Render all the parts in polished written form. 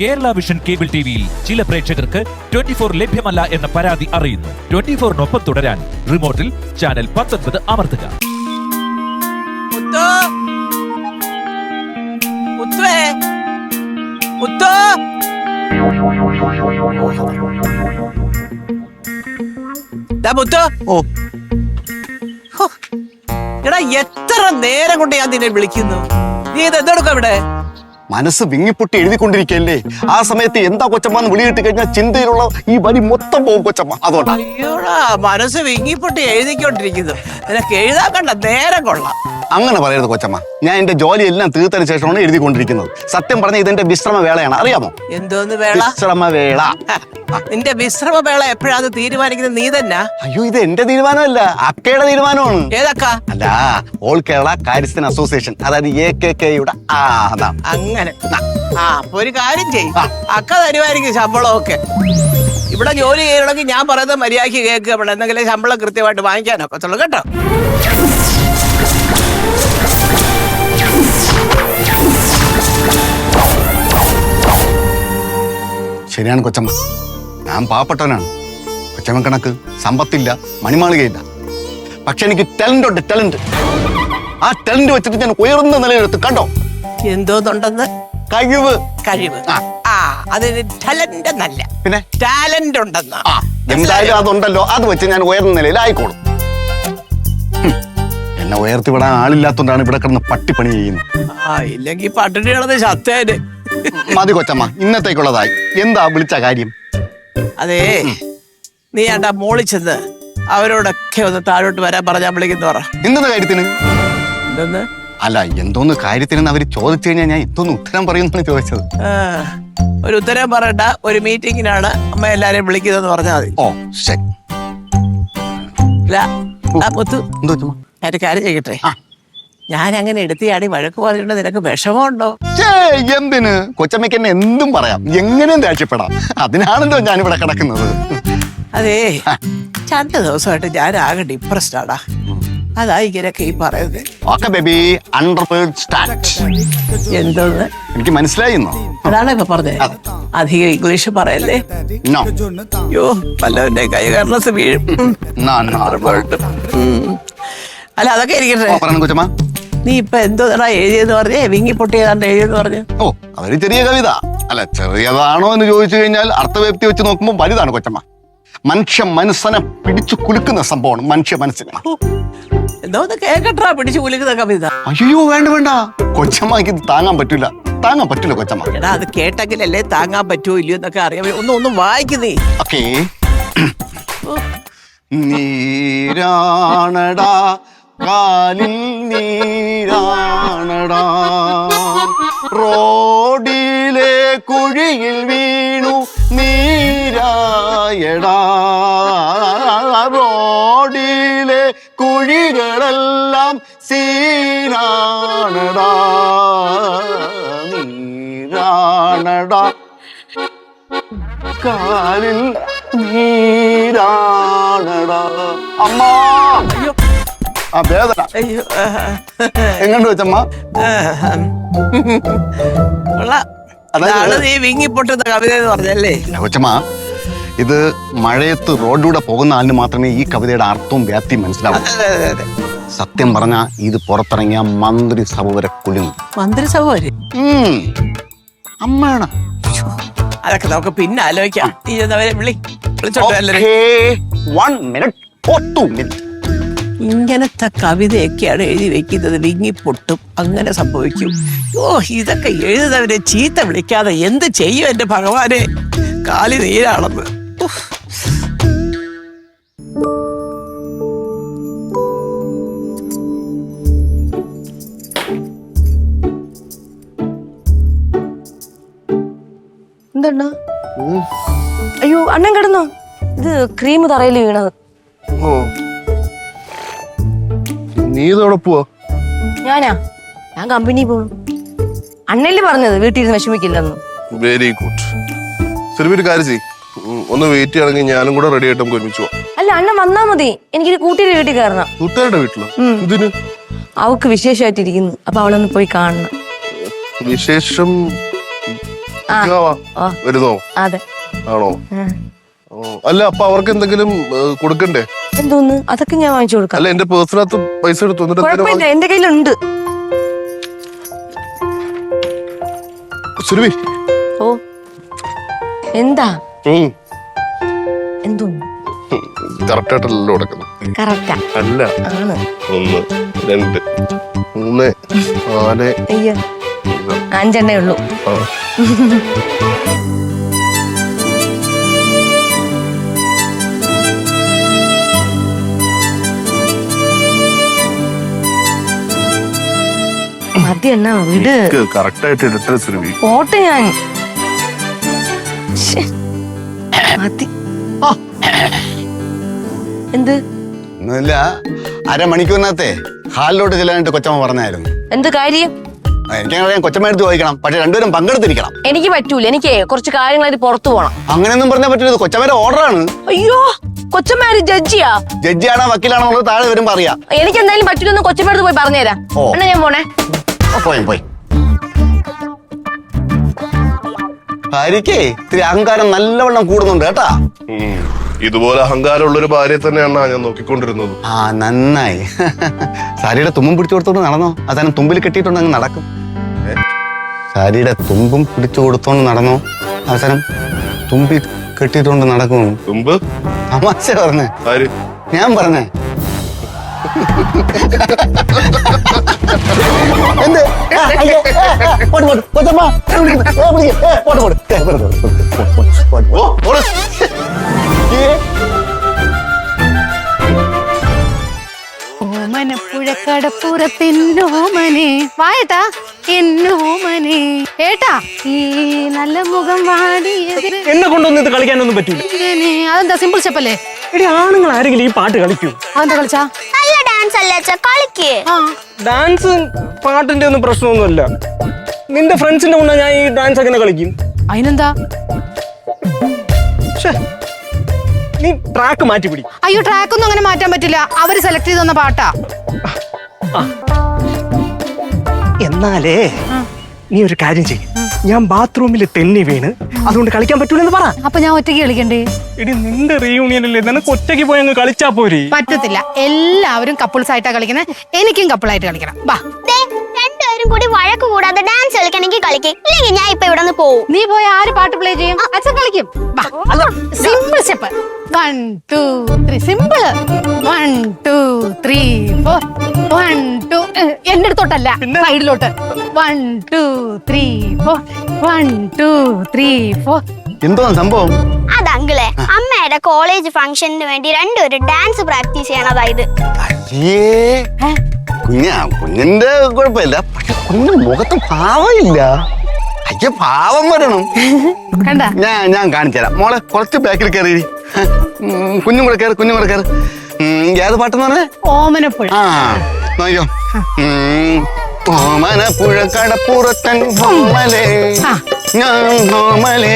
Kerala vision cable ടിവിയിൽ ചില പ്രേക്ഷകർക്ക് 24 ലഭ്യമല്ല എന്ന പരാതി അറിയുന്നു. 24-നൊപ്പം തുടരാൻ റിമോട്ടിൽ ചാനൽ 19 അമർത്തുക. എടാ എത്ര നേരം കൊണ്ട് ഞാൻ നിന്നെ വിളിക്കുന്നു. നീ ഇത് എന്തെടുക്ക ഇവിടെ? മനസ്സ് വിങ്ങിപ്പൊട്ടി എഴുതിക്കൊണ്ടിരിക്കല്ലേ. ആ സമയത്ത് എന്താ കൊച്ചമ്മന്ന് വിളി കിട്ടി കഴിഞ്ഞാൽ ചിന്തയിലുള്ള ഈ വരി മൊത്തം പോകും കൊച്ചമ്മ. അതുകൊണ്ടാ. അയ്യോടാ, മനസ്സ് വിങ്ങിപ്പൊട്ടി എഴുതിക്കൊണ്ടിരിക്കുന്നു. നിനക്ക് എഴുതാൻ കണ്ട നേരം കൊള്ളാം. അങ്ങനെ പറയരുത് കൊച്ചമ്മ. ഞാൻ എന്റെ ജോലി എല്ലാം തീർത്തതിന് ശേഷമാണ് എഴുതിക്കൊണ്ടിരിക്കുന്നത്. സത്യം പറഞ്ഞ ഇതെന്റെ വിശ്രമ വേളയാണ്, അറിയാമോ? എന്തോന്ന് വേള? വിശ്രമ വേള. നിന്റെ വിശ്രമ വേള എപ്പോഴാണ് തീരുമാനിക്കുന്നത്? നീ തന്നെ? അയ്യോ, ഇത് എന്റെ തീരുമാനമല്ല, അക്കയുടെ തീരുമാനമാണ്. ഏതക്ക? അല്ല, ഓൾ കേരള കാര്യസ്ഥൻ അസോസിയേഷൻ, അതായത് AKKയുടെ. അങ്ങനെ. അപ്പൊ ഒരു കാര്യം ചെയ്യും, അക്ക തരുമായിരിക്കും ശമ്പളമൊക്കെ. ഇവിടെ ജോലി ചെയ്യണമെങ്കിൽ ഞാൻ പറയുന്നത് മര്യാദയ്ക്ക് കേൾക്കുക. ഇവിടെ എന്തെങ്കിലും ശമ്പളം കൃത്യമായിട്ട് വാങ്ങിക്കാനൊക്കത്തുള്ളൂ കേട്ടോ. ശരിയാണ് കൊച്ചമ്മ, ഞാൻ പാവപ്പെട്ടവനാണ്. കൊച്ചമ്മ കണക്ക് സമ്പത്തില്ല, മണിമാളികയില്ല. പക്ഷെ എനിക്ക് ടാലന്റ് ഉണ്ട്, ടാലന്റ്. ആ ടാലന്റ് വെച്ചിട്ട് ഞാൻ ഉയർന്ന നിലയിലെടുത്ത്. കണ്ടോ എന്തോന്നുണ്ടെന്ന്? കഴിവ്. കഴിവ്. അതിന് ടാലന്റ് എന്നല്ല, പിന്നെ ടാലന്റ് ഉണ്ടെന്ന്. എന്തായാലും അതുണ്ടല്ലോ, അത് വെച്ച് ഞാൻ ഉയർന്ന നിലയിലായിക്കോളും. എന്നെ ഉയർത്തിവിടാൻ ആളില്ലാത്തോണ്ടാണ് ഇവിടെ കിടന്ന് പട്ടിപ്പണി ചെയ്യുന്നത്. ഇല്ലെങ്കിൽ പട്ടിണി കിടന്ന് ചത്തേന്. മതി കൊച്ചമ്മ, ഇന്നത്തേക്കുള്ളതായി. എന്താ വിളിച്ച കാര്യം? അതേ, നീ ഏണ്ടാ മോളിൽ ചെന്ന് അവരോടൊക്കെ ഒന്ന് താഴോട്ട് വരാൻ പറഞ്ഞാൽ വിളിക്കുന്നു പറ. എന്തെന്ന കാര്യത്തിന്? എന്തെന്ന്? അല്ല, എന്തോന്ന് കാര്യത്തിനെന്ന് അവര് ചോദിച്ചു കഴിഞ്ഞാൽ ഞാൻ എന്തോന്ന് ഉത്തരം പറയുന്നാണ് ചോദിച്ചത്. ഒരു ഉത്തരം പറയണ്ട, ഒരു മീറ്റിങ്ങിനാണ് അമ്മ എല്ലാരെയും വിളിക്കുന്നതെന്ന് പറഞ്ഞാൽ മതി. ഓ ശരി. മുത്തു, ഒരു കാര്യം ചെയ്യട്ടെ. ഞാൻ അങ്ങനെ എടുത്തിയാടി വഴക്ക് പറഞ്ഞിട്ട് നിനക്ക് വിഷമമുണ്ടോ? എന്തിന്? കൊച്ചമ്മയ്ക്ക് എന്നെ എന്തും പറയാം, എങ്ങനെയും ദേഷ്യപ്പെടാം. അതിനാണല്ലോ ഞാനിവിടെ കിടക്കുന്നത്. അതേ, 2 ദിവസമായിട്ട് ഞാൻ ആകെ ഡിപ്രസ്ഡ് ആടാ. അതാ ഇങ്ങനെയൊക്കെ ഈ പറയുന്നത്. Okay baby, underworld start. എന്തോന്ന്? എനിക്ക് മനസ്സിലായിന്നോ? അതാണ് ഇപ്പൊ പറഞ്ഞത്. അധികം ഇംഗ്ലീഷ് പറയല്ലേ. അയ്യോ, പല്ലവന്റെ കൈ കാരണസ് വീഴും. അല്ല, അതൊക്കെ ഇരിക്കട്ടെ. നീ ഇപ്പൊ എന്തോ എഴുതിയെന്ന് പറഞ്ഞേ? വിങ്ങി പൊട്ടിയതാണ്ട് എഴുതിയെന്ന് പറഞ്ഞു. ഓ, അതൊരു ചെറിയ കവിത. അല്ല, ചെറിയതാണോ എന്ന് ചോദിച്ചു കഴിഞ്ഞാൽ അർത്ഥവ്യാപ്തി വെച്ച് നോക്കുമ്പോൾ വലുതാണ് കൊച്ചമ്മ. മനുഷ്യ മനസ്സിനെ പിടിച്ചു കുലുക്കുന്ന സംഭവമാണ് മനുഷ്യ മനസ്സിനെ. എന്തോന്ന് കേക്കട്ടാ പിടിച്ചു കുലുക്കുന്ന കവിത? അയ്യോ, വേണ്ട വേണ്ട, കൊച്ചമ്മക്ക് ഇത് താങ്ങാൻ പറ്റൂല, താങ്ങാൻ പറ്റൂല കൊച്ചമ്മ. എടാ, അത് കേട്ടെങ്കിലല്ലേ താങ്ങാൻ പറ്റുമോ ഇല്ലയോ എന്നൊക്കെ അറിയാം. ഒന്നും വായിക്കുന്നേ. ഓക്കേ. നീരാണടാ കാലിൽ നീരാണടാ, റോഡിലെ കുഴിയിൽ വീണു നീരായടാ, റോഡിലെ കുഴികളെല്ലാം സീനാണടാ, നീരാണടാ കാലിൽ നീരാണടാ. അമ്മാ, ആ വേദന എങ്ങോട്ട് വെച്ചമ്മ? നീ വിങ്ങിപ്പൊട്ടുന്ന കവിത എന്ന് പറഞ്ഞല്ലേ കൊച്ചമ്മ? ഇത് മഴയത്ത് റോഡിലൂടെ പോകുന്ന ആളിന് മാത്രമേ ഈ കവിതയുടെ അർത്ഥവും വ്യാപ്തിയും മനസ്സിലാവൂ. സത്യം പറഞ്ഞ ഇത് പുറത്തിറങ്ങിയ മന്ത്രിസഭ വരെ കുലുങ്ങും. മന്ത്രിസഭ വരെ? അമ്മയാണ്. അതൊക്കെ നമുക്ക് പിന്നെ ആലോചിക്കാം. ഇങ്ങനത്തെ കവിതയൊക്കെയാണ് എഴുതി വെക്കുന്നത്. വിങ്ങിപ്പൊട്ടും, അങ്ങനെ സംഭവിക്കും. ഓ, ഇതൊക്കെ എഴുതുന്നവരെ ചീത്ത വിളിക്കാതെ എന്ത് ചെയ്യും എന്റെ ഭഗവാനെ? കാലി നീരാണെന്ന്. എന്താണ്? അയ്യോ, അണ്ണൻ കിടന്നോ? ഇത് ക്രീം തറയിൽ വീണത്. ഓ, നീ ഇതോടെ പോവാ? ഞാൻ കമ്പനി പോകും. അണ്ണല്ലേ പറഞ്ഞത് വീട്ടിൽ വിഷമിക്കില്ലെന്ന്. Very good. ശരി, ഒരു കാര്യം ചെയ്യ്, ഒന്ന് വെയിറ്റ് ചെയ്യണമെങ്കിൽ ഞാനും കൂടെ റെഡി ആയിട്ട് നമുക്ക് ഒരുമിച്ച് പോവാം. അല്ല, അണ്ണൻ വന്നാ മതി. എനിക്കൊരു കൂട്ടിയുടെ വീട്ടിൽ കയറണം. കൂട്ടുകാരുടെ വീട്ടിലോ? ഇതിന് അവക്ക് വിശേഷമായിട്ടിരിക്കുന്നു, അപ്പൊ അവളൊന്ന് പോയി കാണണം. വിശേഷം ആ. വരുന്നോ? അതെ. ആണോ? അല്ല, അപ്പൊ അവർക്ക് എന്തെങ്കിലും കൊടുക്കണ്ടേ? എന്തോന്ന്? അതൊക്കെ ഞാൻ വാങ്ങിച്ചു കൊടുക്കാം. അല്ല, എന്റെ പേഴ്സിനകത്ത് പൈസ എടുത്തു. കുഴപ്പമില്ല, എന്റെ കയ്യിലുണ്ട്. സുരഭി. ഓ, എന്താ? എന്തോന്ന്? കറക്റ്റ് ആയിട്ടല്ലോ കൊടുക്കുന്നത്. കറക്റ്റാ? അല്ല. ആണ്. 1 2 3 4. അയ്യോ, 5 എണ്ണേ ഉള്ളൂ. മതി എണ്ണ വിട്. കറക്റ്റ് ആയിട്ട് ഇടട്ടെ സുരഭി. പോട്ടെ ഞാൻ. ശ്ശെ, മതി. എന്ത്? ഒന്നുമില്ല, അരമണിക്കൂറിനകത്തെ ഹാളിലോട്ട് ചെല്ലാനായിട്ട് കൊച്ചമ്മ പറഞ്ഞായിരുന്നു. എന്ത് കാര്യം? എനിക്കറിയാം, കൊച്ചമ്മ എടുത്ത് ചോദിക്കണം, പക്ഷെ രണ്ടുപേരും പങ്കെടുത്തിരിക്കണം. എനിക്ക് പറ്റൂല, എനിക്ക് കുറച്ച് കാര്യങ്ങളായിട്ട് പുറത്തു പോണം. അങ്ങനെയൊന്നും പറഞ്ഞാൽ പറ്റില്ല, കൊച്ചമ്മയുടെ ഓർഡറാണ്. അയ്യോ, കൊച്ചമ്മ ജഡ്ജിയാ? ജഡ്ജിയാണോ വക്കീലാണോ എന്നുള്ളത് താഴെ വരുമ്പോ അറിയാം. എനിക്ക് എന്തായാലും പറ്റൂലെന്ന് കൊച്ചമ്മ പോയി പറഞ്ഞുതരാം. ഓ. എന്നാ ഞാൻ പോണേ. പോയി ഭാര്യക്കേ ഇത്തിരി അഹങ്കാരം നല്ലവണ്ണം കൂടുന്നുണ്ട് കേട്ടാ. ഇതുപോലെ അഹങ്കാരമുള്ള ഒരു ഭാര്യയെ തന്നെയാണ് ഞാൻ നോക്കിക്കൊണ്ടിരുന്നത്. ആ, നന്നായി. സാരിയുടെ തുമ്പും പിടിച്ചു കൊടുത്തോണ്ട് നടന്നോ? അവസാനം തുമ്പിൽ കെട്ടിയിട്ടുണ്ട് അങ്ങ് നടക്കും. സാരിയുടെ തുമ്പും പിടിച്ചു കൊടുത്തോണ്ട് നടന്നോ? അവസാനം തുമ്പി കെട്ടിയിട്ടുണ്ട് നടക്കും. തുമ്പ്? തമാശ പറഞ്ഞേ. ആര്? ഞാൻ പറഞ്ഞേ. എന്ത്? ഓമനപ്പുഴക്കടപ്പുറത്തെന്നോമനെ വായട്ടാ എന്നോമനെ ഏട്ടാ ഈ നല്ല മുഖം വാടിയത് എന്നെ കൊണ്ടൊന്നും ഇത് കളിക്കാനൊന്നും പറ്റൂല. അതെന്താ സിമ്പിൾ സ്റ്റെപ്പല്ലേ? എടി, ആണുങ്ങൾ ആരെങ്കിലും ഈ പാട്ട് കളിക്കൂ? അതെന്താ കളിച്ചാ? നല്ല ഡാൻസ് അല്ലേ കളിക്ക്. ഡാൻസും പാട്ടിന്റെ ഒന്നും പ്രശ്നമൊന്നുമല്ല. നിന്റെ ഫ്രണ്ട്സിന്റെ മുന്നേ ഞാൻ ഈ ഡാൻസ് എങ്ങനെ കളിക്കും? അതിനെന്താ? നീ ട്രാക്ക് മാറ്റി പിടി. അയ്യോ, ട്രാക്ക് ഒന്നും അങ്ങനെ മാറ്റാൻ പറ്റില്ല. അവര് സെലക്ട് ചെയ്ത് തന്ന പാട്ടാ. എന്നാലേ നീ ഒരു കാര്യം ചെയ്യും, ഞാൻ ബാത്റൂമിൽ തെന്നി വീണ് അതുകൊണ്ട് കളിക്കാൻ പറ്റൂലെന്ന് പറ. അപ്പൊ ഞാൻ ഒറ്റയ്ക്ക് കളിക്കണ്ടേ? എടി, നിന്റെ റീയൂണിയനല്ലേ, നിനക്ക് ഒറ്റയ്ക്ക് പോയി അങ്ങ് കളിച്ചാ പോരെ? പറ്റത്തില്ല, എല്ലാവരും കപ്പിൾസ് ആയിട്ടാ കളിക്കുന്നത്. എനിക്കും കപ്പിളായിട്ട് കളിക്കണം. ബാ, രണ്ടുപേരും കൂടി വഴക്ക് കൂടാതെ ഡാൻസ് കളിക്കണമെങ്കിൽ കളിക്ക്, ഇല്ലെങ്കിൽ ഞാൻ ഇപ്പൊ ഇവിടെ നിന്ന് പോവും. നീ പോയി ആര് പാട്ട് പ്ലേ ചെയ്യും? അച്ഛൻ കളിക്കും. Simple step. 1 2 3 സിമ്പിള്. 1 2 3 4 1 2 എന്റെ അടുത്തോട്ടല്ല, സൈഡിലോട്ട്. 1 2 3 4 1 2 3 4. എന്തോ സംഭവം? അത് അങ്കിളെ, അമ്മയുടെ കോളേജ് ഫംഗ്ഷന് വേണ്ടി രണ്ടുപേരും ഡാൻസ് പ്രാക്ടീസ് ചെയ്യണതായത്. കുഞ്ഞിന്റെ കുഴപ്പമില്ല, പക്ഷെ കുഞ്ഞിന്റെ മുഖത്ത് ഭാവമില്ല. അയ്യ, ഭാവം വരണം. കണ്ട? ഞാൻ കാണിച്ചുതരാം. മോളെ കുറച്ച് ബാക്കിൽ കയറി. കുഞ്ഞും കൂടെ കയറി. ഏത് പാട്ടെന്ന് പറഞ്ഞേ? ഓമനപ്പുഴ. ആ, നോക്കിയോ. ഓമനപ്പുഴ കടപ്പുറത്തൻ ഓമലേ ഞാൻ ഓമലേ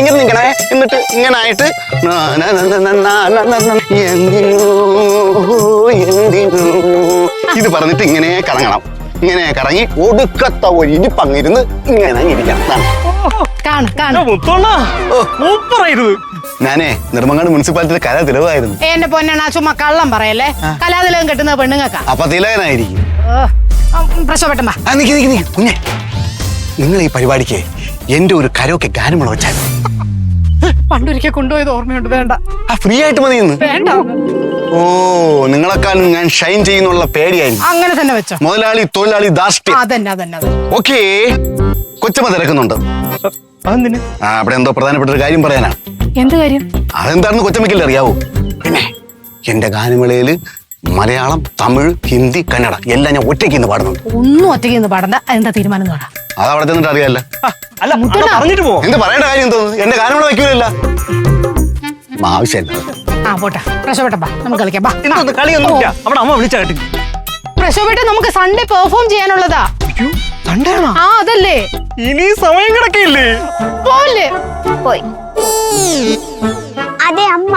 ഇങ്ങനെ നിൽക്കണേ. എന്നിട്ട് ഇങ്ങനെ ആയിട്ട് ഇത് പറഞ്ഞിട്ട് ഇങ്ങനെ കറങ്ങണം. ഇങ്ങനെ കറങ്ങി ഒടുക്കത്ത ഒരു ഇരിപ്പങ്ങിരുന്ന് ഇങ്ങനെ ഇരിക്കണം. ഞാനേ നെടുമങ്ങാട് മുനിസിപ്പാലിറ്റിയിലെ കലാ തിലകമായിരുന്നു. എന്റെ പൊന്നാണ്, ചുമ്മാ കള്ളം പറയല്ലേ. കലാതിലകം കെട്ടുന്നത് പെണ്ണുങ്ങൾക്കാ. അപ്പൊ തിലകനായിരിക്കും. പ്രശ്നപ്പെട്ട കുഞ്ഞെ, നിങ്ങൾ ഈ പരിപാടിക്ക് എന്റെ ഒരു കരോക്കെ ഗാനമുള്ള വെച്ചാൽ പണ്ടൊരിക്കൽ കൊണ്ടുപോയത് ഓർമ്മയുണ്ട്. വേണ്ട, ഫ്രീ ആയിട്ട് മതി. വേണ്ട. ഓ, നിങ്ങളെക്കാളും ഞാൻ ഷൈൻ ചെയ്യുന്നുള്ള പേടിയായിരുന്നു. അങ്ങനെ തന്നെ വെച്ചോ. മുതലാളി തൊഴിലാളി ധാർഷ്ട്യം. അതന്നെ. ഓക്കേ, കൊച്ചമ്മ തിരക്കുന്നുണ്ട്. അവിടെ എന്തോ പ്രധാനപ്പെട്ട ഒരു കാര്യം പറയാനാണ്. എന്ത് കാര്യം? അതെന്താണെന്ന് കൊച്ചമ്മയ്ക്കല്ലേ അറിയാവൂ. പിന്നെ എന്റെ ഗാനമേളയില് മലയാളം, തമിഴ്, ഹിന്ദി, കന്നഡ എല്ലാം ഞാൻ ഒറ്റയ്ക്ക് ഇന്ന് പാടുന്നുണ്ട്. ഒന്നും ഒറ്റയ്ക്ക് ഇന്ന് പാടണ്ട. എന്താ തീരുമാനം? അത് അവിടെ ചെന്നിട്ട് അറിയാല്ല. എന്ത് പറയേണ്ട കാര്യം എന്തോന്ന്? എന്റെ ഗാനമേള വയ്ക്കൂലല്ല, ആവശ്യമില്ല. പോട്ടെ, പ്രശ്നപ്പെട്ടപ്പാ, നമുക്ക് കളിക്കാം. കളിയൊന്നുമില്ല, അവിടെ അമ്മ വിളിച്ചാ കേട്ടി. പ്രശ്നപ്പെട്ട നമുക്ക് സൺഡേ പെർഫോം ചെയ്യാനുള്ളതാ. ആ, അതല്ലേ. ഇനി സമയം കിടക്കില്ലേ? പോലെ പോയി. അതെ അമ്മ,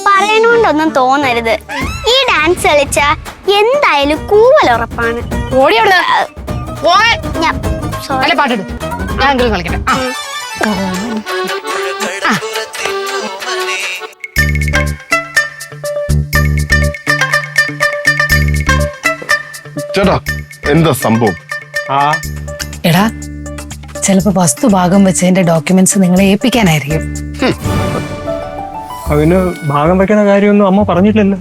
പറയണോണ്ടൊന്നും തോന്നരുത്. ഈ ഡാൻസ് കളിച്ച എന്തായാലും കൂവൽ ഉറപ്പാണ്. ഓടി അവിടെ. പോകാൻ. ഞാൻ അല്ലെ പാട്ടിട്, ഞാൻ എങ്കിലും കളിക്കട്ടെ. ആ. ആ. ചേട്ടാ എന്താ സംഭവം? എടാ ചിലപ്പോ വസ്തു ഭാഗം വെച്ചതിന്റെ ഡോക്യുമെന്റ്സ് നിങ്ങളെ ഏൽപ്പിക്കാനായിരിക്കും. അതിന് ഭാഗം വെക്കണ കാര്യമൊന്നും അമ്മ പറഞ്ഞില്ലല്ലോ.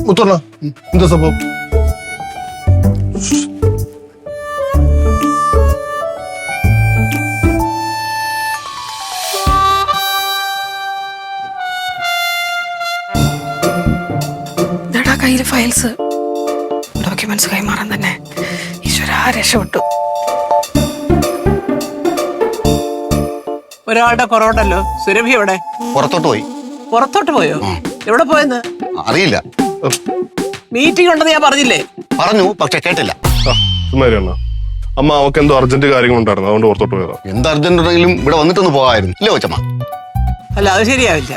മുത്തോണ്ണ എന്താ സംഭവം? കയ്യില് ഫയൽസ് ഡോക്യുമെന്റ്സ് കൈമാറാൻ തന്നെ ഈശ്വരാ രക്ഷപ്പെട്ടു. ഒരാളുടെ കുറവുണ്ടല്ലോ. സുരഭി എവിടെ? പുറത്തോട്ട് പോയി. പുറത്തോട്ട് പോയോ? എവിടെ പോയെന്ന് അറിയില്ല. മീറ്റിംഗ് ഉണ്ടെന്ന് ഞാൻ പറഞ്ഞില്ലേ? പറഞ്ഞു, പക്ഷെ കേട്ടില്ല. സുമാരിയണ്ണ, അമ്മ അവക്ക് എന്തോ അർജന്റ് കാര്യങ്ങളുണ്ടായിരുന്നു, അതുകൊണ്ട് പുറത്തോട്ട് പോയതാ. എന്ത് അർജന്റ് ഉണ്ടെങ്കിലും ഇവിടെ വന്നിട്ടൊന്ന് പോകാമായിരുന്നു ഇല്ലേ കൊച്ചമ്മ? അല്ല, അത് ശരിയാവില്ല.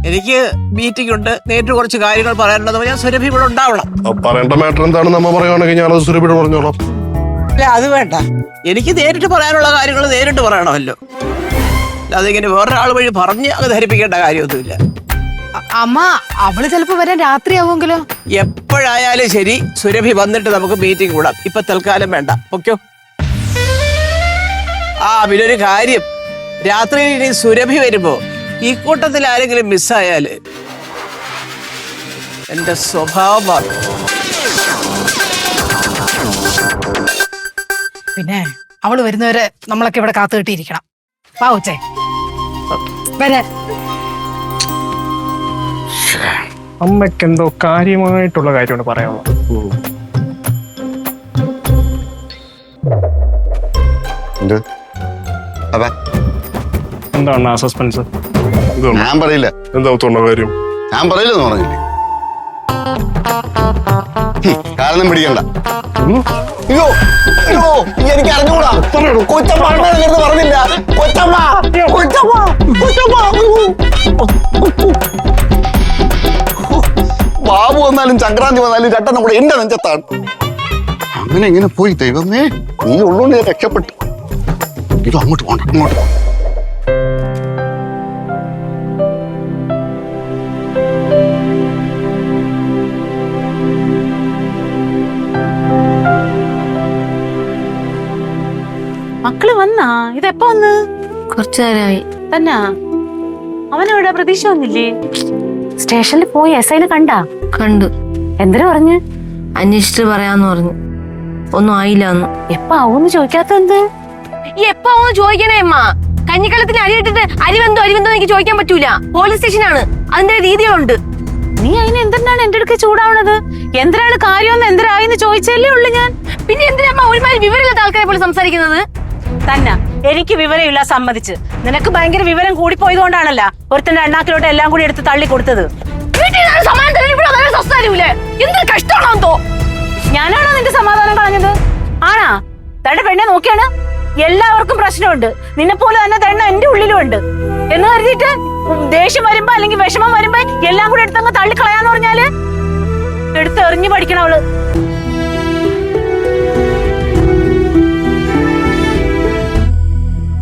എനിക്ക് മീറ്റിംഗ് ഉണ്ട്, നേരിട്ട് കുറച്ച് കാര്യങ്ങൾ പറയാനുണ്ടെന്ന് പറഞ്ഞാൽ സുരഭി ഇവിടെ ഉണ്ടാവണം. പറയേണ്ട മാറ്റർ എന്താണെന്ന് അമ്മ പറയുവാണെങ്കിൽ ഞാനത് സുരഭിയോട് പറഞ്ഞോളാം. അല്ല, അത് വേണ്ട. എനിക്ക് നേരിട്ട് പറയാനുള്ള കാര്യങ്ങൾ നേരിട്ട് പറയണമല്ലോ. അല്ലാതെ ഇങ്ങനെ വേറൊരാൾ വഴി പറഞ്ഞ് അത് ധരിപ്പിക്കേണ്ട കാര്യമൊന്നുമില്ല. അമ്മ അവള് ചിലപ്പോ വരാൻ രാത്രിയാവുമെങ്കിലോ? എപ്പോഴായാലും ശരി, സുരഭി വന്നിട്ട് നമുക്ക് മീറ്റിംഗ് കൂടാം. ഇപ്പൊ തൽക്കാലം വേണ്ട. ഓക്കോ? പിന്നെ ഒരു കാര്യം, രാത്രിയിൽ ഇനി സുരഭി വരുമ്പോ ഈ കൂട്ടത്തിൽ ആരെങ്കിലും മിസ്സായാല് എന്റെ സ്വഭാവം മാറും. പിന്നെ അവള് വരുന്നവരെ നമ്മളൊക്കെ ഇവിടെ കാത്തു കെട്ടിയിരിക്കണം. പാവച്ചേ വരെ. അമ്മയ്ക്ക് എന്തോ കാര്യമായിട്ടുള്ള കാര്യമാണ് പറയാനുള്ളത്. എന്താണ് ആ സസ്പെൻസ്? ഞാൻ പറയില്ല. എന്താ മുത്തോണ്ണ കാര്യം? ഞാൻ പറയില്ലെന്ന് പറഞ്ഞില്ലേ? കാരണം പിടിക്കണ്ട. അയ്യോ അയ്യോ, എനിക്ക് അറിഞ്ഞൂടാ. കൊച്ചമ്മ പറഞ്ഞില്ല. കൊച്ചമ്മ കൊച്ചമ്മ കൊച്ചമ്മ. ബാബു വന്നാലും സംക്രാന്തി വന്നാലും ചട്ടൻ കൂടെ എന്റെ നെഞ്ചത്താണ്. അങ്ങനെ എങ്ങനെ പോയി ദൈവമേ, നീ ഉള്ളോണ്ട് ഞാൻ രക്ഷപ്പെട്ടു. ഇത് അങ്ങോട്ട് പോകണ്ട, ഇങ്ങോട്ട് പോകണം. മക്കള് വന്നാ? ഇതെപ്പോ വന്ന്? കുറച്ചു നേരമായി തന്നെ. അവനെവിടെ? പ്രതീക്ഷ വന്നില്ലേ? സ്റ്റേഷനിൽ പോയി SI കണ്ടാ? കണ്ടു. എന്തിനു പറഞ്ഞു? അന്വേഷിച്ചിട്ട് പറയാന്ന് പറഞ്ഞു. ഒന്നും ആയില്ല എന്ന്. എപ്പ ആവൂന്ന് ചോദിക്കാത്ത എന്ത്? ഈ എപ്പോ ചോദിക്കണേ അമ്മ? കഞ്ഞിക്കലത്തിന് അരി ഇട്ടിട്ട് അരിവെന്തോ എനിക്ക് ചോദിക്കാൻ പറ്റൂല. പോലീസ് സ്റ്റേഷനാണ്, അതിന്റെ രീതികളുണ്ട്. നീ അതിന് എന്തിനാണ് എന്റെ അടുക്ക് ചൂടാവണത്? എന്തിനാണ് കാര്യമെന്ന് എന്തിനായെന്ന് ചോദിച്ചല്ലേ ഉള്ളു ഞാൻ. പിന്നെ എന്തിനാ ഒരുമാതിരി വിവരമില്ലാത്ത ആൾക്കാരെ പോലെ സംസാരിക്കുന്നത്? തന്നെ എനിക്ക് വിവരമില്ല, സമ്മതിച്ച്. നിനക്ക് ഭയങ്കര വിവരം കൂടിപ്പോയതുകൊണ്ടാണല്ല ഒരുത്തന്റെ അണ്ണാക്കിലോട്ട് എല്ലാം കൂടി എടുത്ത് തള്ളി കൊടുത്തത്. ഞാനാണോ നിന്റെ സമാധാനം കളഞ്ഞത്? ആണാ? തന്റെ പെണ്ണെ നോക്കിയാണ്. എല്ലാവർക്കും പ്രശ്നമുണ്ട്, നിന്നെ പോലെ തന്നെ തെണ്ണ എന്റെ ഉള്ളിലും ഉണ്ട് എന്ന് കരുതിയിട്ട് ദേഷ്യം വരുമ്പോ അല്ലെങ്കിൽ വിഷമം വരുമ്പോ എല്ലാം കൂടി എടുത്തങ്ങ് തള്ളിക്കളയാന്ന് പറഞ്ഞാല് എടുത്ത് എറിഞ്ഞു പഠിക്കണം അവള്.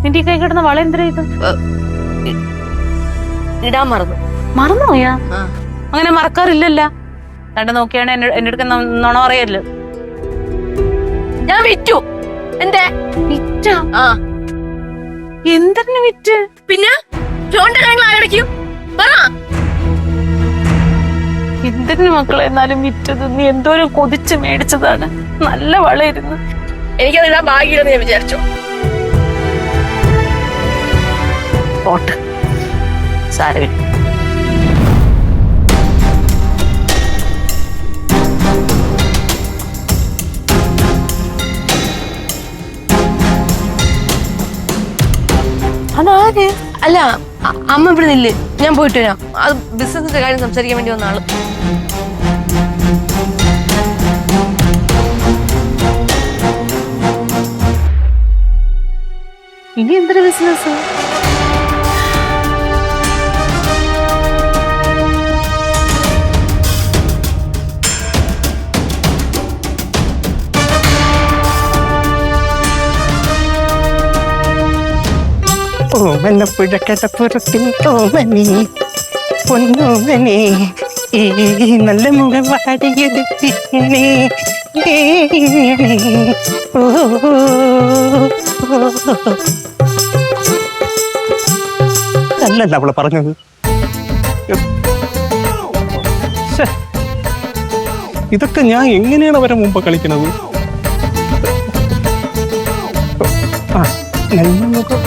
നിന്റെ കൈ കിടന്ന വള എന്തിനാ ഇത്? ഇടാൻ മറന്നുപോയാ? അങ്ങനെ മറക്കാറില്ലല്ല. കണ്ട നോക്കിയാണ് എന്റെ അടുക്ക നുണ പറയല്ലോ. ഞാൻ വിറ്റു. എന്തേ വിറ്റാ? എന്തിനു വിറ്റ്? പിന്നെ എന്തിനു മക്കളെ എന്നാലും വിറ്റത്? നീ എന്തോരം കൊതിച്ച് മേടിച്ചതാണ്. നല്ല വളയിരുന്നു. എനിക്കത് ഇടാൻ ഭാഗ്യമില്ലെന്ന് ഞാൻ വിചാരിച്ചോ? പോട്ട് സാരമില്ല. അതാര്? അല്ല, അമ്മ ഇവിടെ നില്ല്, ഞാൻ പോയിട്ട് വരാം. അത് ബിസിനസിന്റെ കാര്യം സംസാരിക്കാൻ വേണ്ടി വന്ന ആള്. ഇനി എന്തൊരു ബിസിനസ്? ഓമനപ്പുഴക്കടപ്പുറത്തിൽ ഓമനെ പൊന്നോമനെ ഈ നല്ല മുഖം വാടിയെടുത്തിങ്ങനെ അല്ലല്ല അവള് പറഞ്ഞത്. ശ്ശെ. ഇതൊക്കെ ഞാൻ എങ്ങനെയാണ് അവരെ മുമ്പ് കളിക്കണത്? ആ, നല്ല മുഖം.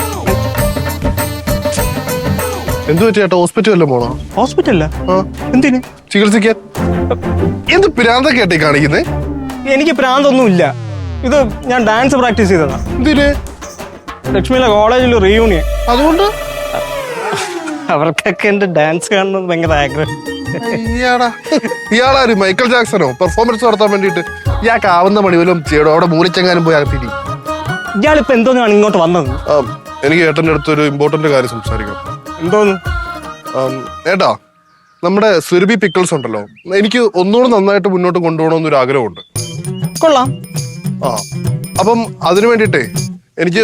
എന്ത് പറ്റി ചേട്ടാ, ഹോസ്പിറ്റൽ വല്ലതും പോണോ? ഹോസ്പിറ്റലില്ല. ആ, എന്തിന്? ചികിത്സിക്കാൻ. എന്ത് പിരാന്തൊക്കെ ആയിട്ടേ കാണിക്കുന്നേ? എനിക്ക് പ്രാന്തൊന്നുമില്ല. ഇത് ഞാൻ ഡാൻസ് പ്രാക്ടീസ് ചെയ്തതാ. എന്തിന്? ലക്ഷ്മിയിലെ കോളേജിൽ റീയൂണിയൻ. അതുകൊണ്ട് അവർക്കൊക്കെ എന്റെ ഡാൻസ് കാണുന്നത് ഭയങ്കര ആഗ്രഹം. ഇയാളാര് മൈക്കൽ ജാക്സണോ? പെർഫോമൻസ് നടത്താൻ വേണ്ടിട്ട് ഇയാൾക്ക് ആവുന്ന മണിവലും ചെയ്യടോ. അവിടെ മൂലിച്ചെങ്ങാനും പോയി അകത്തിരി. ഇയാളിപ്പോ എന്തോന്നാണ് ഇങ്ങോട്ട് വന്നത്? എനിക്ക് ഏട്ടൻ്റെ അടുത്ത് ഒരു ഇമ്പോർട്ടന്റ് കാര്യം സംസാരിക്കാം. എന്തോന്ന്? ഏട്ടാ, നമ്മുടെ സുരഭി പിക്കിൾസ് ഉണ്ടല്ലോ, എനിക്ക് ഒന്നുകൂടെ നന്നായിട്ട് മുന്നോട്ട് കൊണ്ടുപോകണമെന്നൊരു ആഗ്രഹമുണ്ട്. കൊള്ളാം. ആ, അപ്പം അതിനു വേണ്ടിട്ടേ എനിക്ക്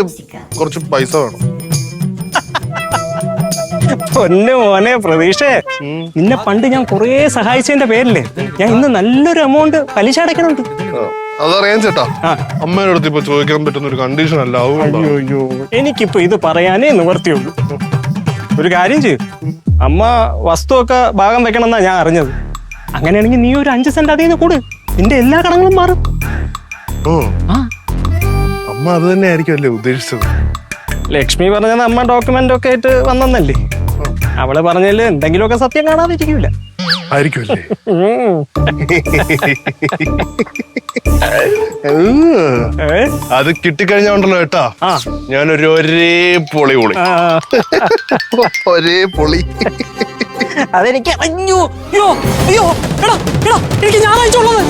കുറച്ച് പൈസ വേണം. പൊന്നു മോനെ പ്രതീക്ഷേ, നിന്നെ പണ്ട് ഞാൻ കുറേ സഹായിച്ചതിന്റെ പേരില്ലേ ഞാൻ ഇന്ന് നല്ലൊരു എമൗണ്ട് പലിശ അടയ്ക്കണുണ്ട്. അതറിയാൻ ചേട്ടാ, അമ്മയുടെ അടുത്ത് ഇപ്പൊ ചോദിക്കാൻ പറ്റുന്ന ഒരു കണ്ടീഷൻ അല്ല. അയ്യോ, എനിക്കിപ്പോ ഇത് പറയാനേ നിവർത്തിയുള്ളൂ. ഒരു കാര്യം ചെയ്യും, അമ്മ വസ്തുവൊക്കെ ഭാഗം വെക്കണം എന്നാ ഞാൻ അറിഞ്ഞത്. അങ്ങനെയാണെങ്കിൽ നീ ഒരു 5 സെന്റ് അതിൽ നിന്ന് കൂട്, നിന്റെ എല്ലാ കടങ്ങളും മാറും. അമ്മ അത് തന്നെ ആയിരിക്കും അല്ലേ ഉദ്ദേശിച്ചത്? ലക്ഷ്മി പറഞ്ഞത് അമ്മ ഡോക്യുമെന്റ് ഒക്കെ ആയിട്ട് വന്നല്ലേ. അവള് പറഞ്ഞതില് എന്തെങ്കിലുമൊക്കെ സത്യം കാണാതിരിക്കൂല. ആയിരിക്കുമല്ലേ? അത് കിട്ടിക്കഴിഞ്ഞോണ്ടല്ലോ ഏട്ടാ, ഞാനൊരു ഒരേ പൊളി പൊളി ഒരേ പൊളി. അതെനിക്ക് അയ്യോ അയ്യോ അയ്യോ എടാ എടാ എനിക്ക് ഞായറാഴ്ച ഉള്ളത്.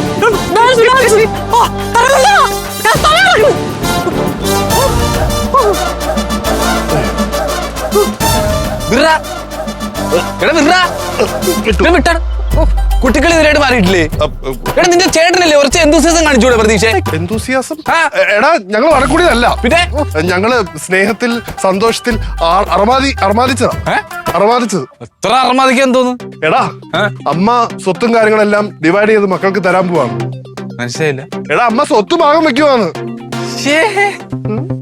കുട്ടികൾ ഇതിലായിട്ട് മാറിയിട്ടില്ലേ? എടാ നിന്റെ ചേട്ടനല്ലേ കുറച്ച് എന്തൂസിയാസം കാണിച്ചൂടെ പ്രതീക്ഷ? എന്തൂസിയാസം? എടാ, ഞങ്ങള് വടക്കൂടിയതല്ല, പിന്നെ ഞങ്ങള് സ്നേഹത്തിൽ സന്തോഷത്തിൽ അർമാദിച്ചത്. എത്ര അർമാദിക്കാൻ തോന്നുന്നു? എടാ, അമ്മ സ്വത്തും കാര്യങ്ങളെല്ലാം ഡിവൈഡ് ചെയ്ത് മക്കൾക്ക് തരാൻ പോവാണ്. മനസ്സിലായില്ല. എടാ, അമ്മ സ്വത്ത് ഭാഗം വെക്കുവാന്ന്.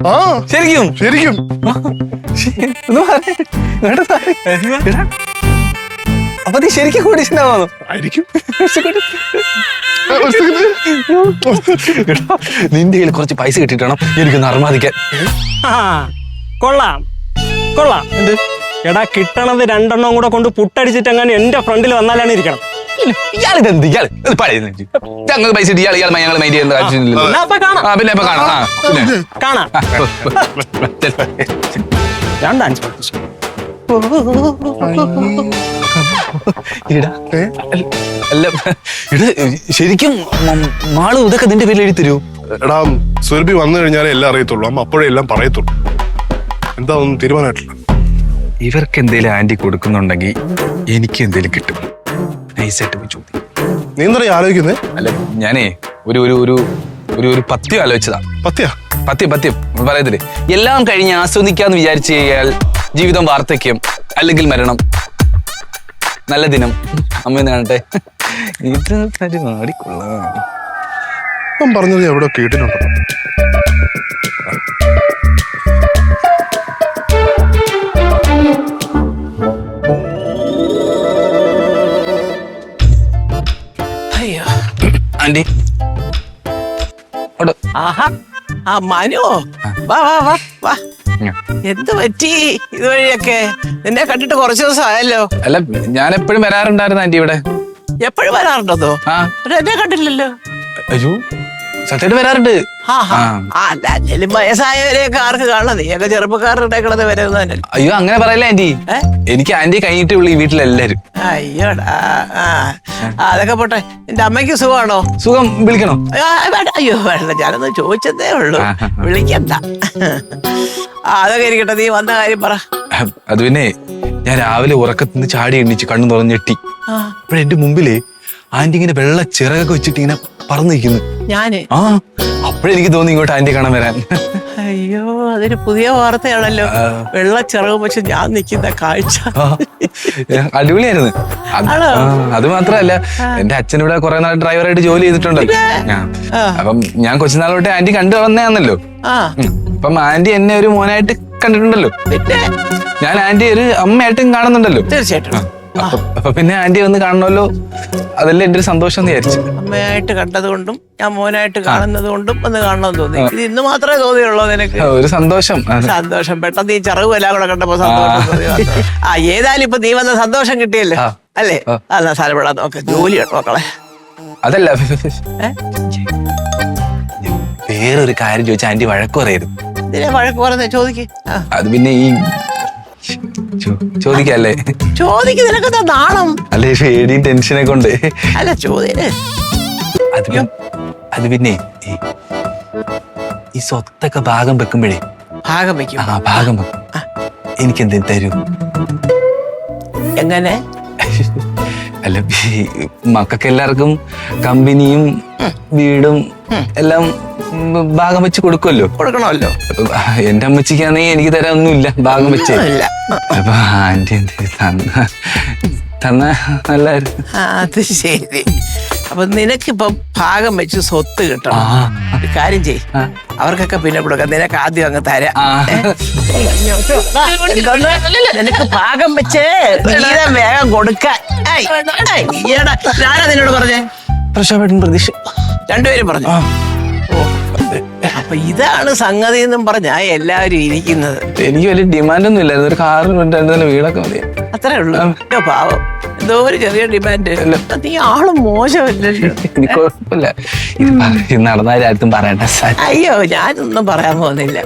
ആ, ശരിക്കും ശരിക്കും. അപ്പൊ നീ ശരിക്കും കോടീശ്വരനാവാന്നോ? ആയിരിക്കും. നിന്റെ കയ്യിൽ കുറച്ച് പൈസ കിട്ടിയിട്ടാണോ എനിക്കൊന്ന് അർമാദിക്കാൻ. കൊള്ളാം കൊള്ളാം. എന്ത്? എടാ, കിട്ടണത് 2 എണ്ണം കൂടെ കൊണ്ട് പുട്ടടിച്ചിട്ട് അങ്ങനെ എന്റെ ഫ്രണ്ടിൽ വന്നാലാണ് ഇരിക്കണം. ഇയാളിതെന്ത്? ഇയാൾ പഴയ ഞങ്ങൾ പൈസ ഇയാൾ ഞങ്ങൾ മൈൻഡ് ചെയ്യേണ്ട ആവശ്യമില്ല. പിന്നെ ഇപ്പൊ കാണാം. ഞാൻ ഡാൻസ് പ്രാക്ടീസ്. അല്ല ഇത് ശരിക്കും മാളു ഇതൊക്കെ നിന്റെ പേരിൽ എഴുതി തരൂ? എടാ, സുരഭി വന്നു കഴിഞ്ഞാലേ എല്ലാം അറിയത്തുള്ളൂ. അമ്മ അപ്പോഴേ എല്ലാം പറയത്തുള്ളൂ. എന്താ ഒന്നും തീരുമാനമായിട്ടില്ല. ഇവർക്ക് എന്തേലും ആന്റി കൊടുക്കുന്നുണ്ടെങ്കിൽ എനിക്ക് എന്തേലും കിട്ടും. നൈസായിട്ട് പോയി ചോദിക്കും. നീ എന്താ ആലോചിക്കുന്നേ? അല്ല, ഞാനേ ഒരു ഒരു ഒരു ഒരു ഒരു പത്യം ആലോചിച്ചതാ. പത്യം പറയത്തില്ലേ, എല്ലാം കഴിഞ്ഞ് ആസ്വദിക്കാന്ന് വിചാരിച്ചു കഴിഞ്ഞാൽ ജീവിതം വാർദ്ധക്യം അല്ലെങ്കിൽ മരണം. നല്ല ദിനം അമ്മ കാണട്ടെ. ഇത് പരിപാടിക്കൊള്ളാം. ഞാൻ പറഞ്ഞത് എവിടെ കേട്ടിട്ടുണ്ടോ? ആന്റി ആഹാ, ആ മനു, വാ വാ വാ വാ. എന്ത് പറ്റി ഇതുവഴിയൊക്കെ? നിന്നെ കണ്ടിട്ട് കുറച്ച് ദിവസം ആയല്ലോ. അല്ല, ഞാൻ എപ്പോഴും വരാറുണ്ടായിരുന്നു ആന്റി ഇവിടെ. എപ്പോഴും വരാറുണ്ടോ? എന്നെ കണ്ടില്ലല്ലോ. അയ്യോ, സത്യമായിട്ട് വരാറുണ്ട്. അല്ലെങ്കിലും വയസ്സായവരെയൊക്കെ ആർക്ക് കാണണം? നീയൊക്കെ ചെറുപ്പക്കാരുടെ കിടന്ന് വരുന്നത്. അയ്യോ, അങ്ങനെ പറയല്ലേ ആന്റി. എനിക്ക് ആന്റി കഴിഞ്ഞിട്ടേ ഉള്ളൂ ഈ വീട്ടിലെല്ലാരും. അയ്യോടാ, അതൊക്കെ പോട്ടെ. നിന്റെ അമ്മയ്ക്ക് സുഖമാണോ? സുഖം. വിളിക്കണോ? അയ്യോ വേണ്ട, ഞാനൊന്ന് ചോദിച്ചതേ ഉള്ളൂ, വിളിക്കണ്ട. അതൊക്കെ ഇരിക്കട്ടെ, നീ വന്ന കാര്യം പറ. അത് പിന്നെ ഞാൻ രാവിലെ ഉറക്കത്തിന്ന് ചാടി എണ്ണിച്ച് കണ്ണു തുറന്ന് ഞെട്ടി. അപ്പോഴെന്റെ മുമ്പില് ആന്റി ഇങ്ങനെ വെള്ള ചിറകൊക്കെ വെച്ചിട്ട് ഇങ്ങനെ പറന്നിരിക്കുന്നു. ഞാന് അപ്പോഴെനിക്ക് തോന്നി ഇങ്ങോട്ട് ആന്റി കാണാൻ വരാൻ. അയ്യോ അതൊരു പുതിയ വാർത്തയാണല്ലോ. വെള്ളച്ചിറകും പക്ഷെ ഞാൻ നിൽക്കുന്ന കാഴ്ച. അടിപൊളിയായിരുന്നു. ആണോ? അത് മാത്രല്ല എന്റെ അച്ഛൻ ഇവിടെ കുറെ നാൾ ഡ്രൈവറായിട്ട് ജോലി ചെയ്തിട്ടുണ്ടല്ലോ. അപ്പം ഞാൻ കൊച്ചുനാൾ തൊട്ടേ ആന്റി കണ്ടു വന്നതാണല്ലോ. അപ്പം ആന്റി എന്നെ ഒരു മോനായിട്ട് കണ്ടിട്ടുണ്ടല്ലോ. ഞാൻ ആന്റി ഒരു അമ്മയായിട്ടും കാണുന്നുണ്ടല്ലോ. തീർച്ചയായിട്ടും. അപ്പൊ പിന്നെ ആന്റി ഒന്ന് കാണണമല്ലോ, അതല്ലേ എന്റെ ഒരു സന്തോഷം എന്ന് വിചാരിച്ചു. അമ്മയായിട്ട് കണ്ടത് കൊണ്ടും ഞാൻ മോനായിട്ട് കാണുന്നത് കൊണ്ടും ഒന്ന് കാണണമെന്ന് തോന്നി. ഇത് ഇന്ന് മാത്രമേ തോന്നിയുള്ളൂ നിനക്ക്? ഒരു സന്തോഷം. സന്തോഷം. പെട്ടെന്ന് ഈ ചെറുകും എല്ലാം കൂടെ കണ്ടപ്പോ സന്തോഷം തോന്നി. ഏതായാലും ഇപ്പൊ നീ വന്ന സന്തോഷം കിട്ടിയല്ലേ അല്ലേ? എന്നാ സ്ഥലപ്പെടാൻ നോക്ക്. ജോലി മക്കളെ. അതല്ല, വേറൊരു കാര്യം ചോദിച്ചാൽ ആന്റി വഴക്ക് പറയരുത്. ഇതിനെ വഴക്ക് പറയുന്നേ? ചോദിക്ക്. അത് പിന്നെ ഈ ചോദിക്കല്ലേ? ചോദിക്ക്. നിനക്കെന്താ നാണം? അല്ലെ പേടിയും ടെൻഷനൊക്കെ ഉണ്ട്. അല്ല ചോദ്യം. അത് പിന്നെ ഈ സ്വത്തൊക്കെ ഭാഗം വെക്കുമ്പോഴേ ഭാഗം വെക്കും. ഭാഗം വെക്കും. എനിക്കെന്തെങ്കിലും തരൂ? എങ്ങനെ? അല്ല മക്കൾക്ക് എല്ലാവർക്കും കമ്പനിയും വീടും എല്ലാം ഭാഗം വെച്ച് കൊടുക്കുമല്ലോ. കൊടുക്കണമല്ലോ. എന്റെ അമ്മച്ചിക്കാണെങ്കിൽ എനിക്ക് തരാനൊന്നുമില്ല ഭാഗം വെച്ച്. അപ്പൊ ആന്റി തന്ന നല്ലായിരുന്നു. അത് ശരി. അപ്പൊ നിനക്കിപ്പം ഭാഗം വെച്ച് സ്വത്ത് കിട്ടണം. ഒരു കാര്യം ചെയ്, അവർക്കൊക്കെ പിന്നെ കൊടുക്കാം. നിനക്ക് ആദ്യം അങ്ങ് തരാം. നിനക്ക് ഭാഗം വെച്ച് വീതം വേഗം കൊടുക്കാൻ. ഞാനാ നിന്നോട് പറഞ്ഞേ? പ്രശോഭൻ പ്രതീക്ഷ രണ്ടുപേരും പറഞ്ഞു. അപ്പൊ ഇതാണ് സംഗതി എന്നും പറഞ്ഞാ എല്ലാവരും ഇരിക്കുന്നത്. എനിക്ക് വലിയ ഡിമാൻഡ് ഒന്നും ഇല്ലായിരുന്നു. ഒരു കാറും രണ്ടു വീടൊക്കെ മതി. അത്രേ ഉള്ളൂ. പാവം, എന്തോ ഒരു ചെറിയ ഡിമാൻഡ്. നീ ആളും മോശമല്ലല്ലോ. എനിക്ക് കുഴപ്പമില്ല. ഇത് നടന്ന രാജ്യത്തും പറയണ്ട. അയ്യോ ഞാനൊന്നും പറയാൻ പോകുന്നില്ല.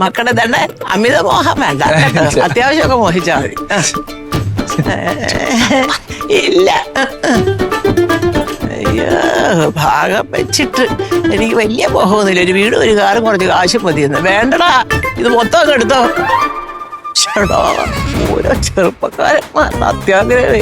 മക്കളുടെ തന്നെ അമിത മോഹം വേണ്ട. അത്യാവശ്യമൊക്കെ മോഹിച്ചാ മതി. ഇല്ല. അയ്യോ ഭാഗം വെച്ചിട്ട് എനിക്ക് വലിയ മോഹമൊന്നുമില്ല. ഒരു വീടും ഒരു കാറും കുറച്ച് കാശും മതിയെന്ന്. വേണ്ടടാ, ഇത് മൊത്തം ഒക്കെ എടുത്തോ. ഓരോ ചെറുപ്പക്കാരന്മാർ അത്യാഗ്രഹമേ.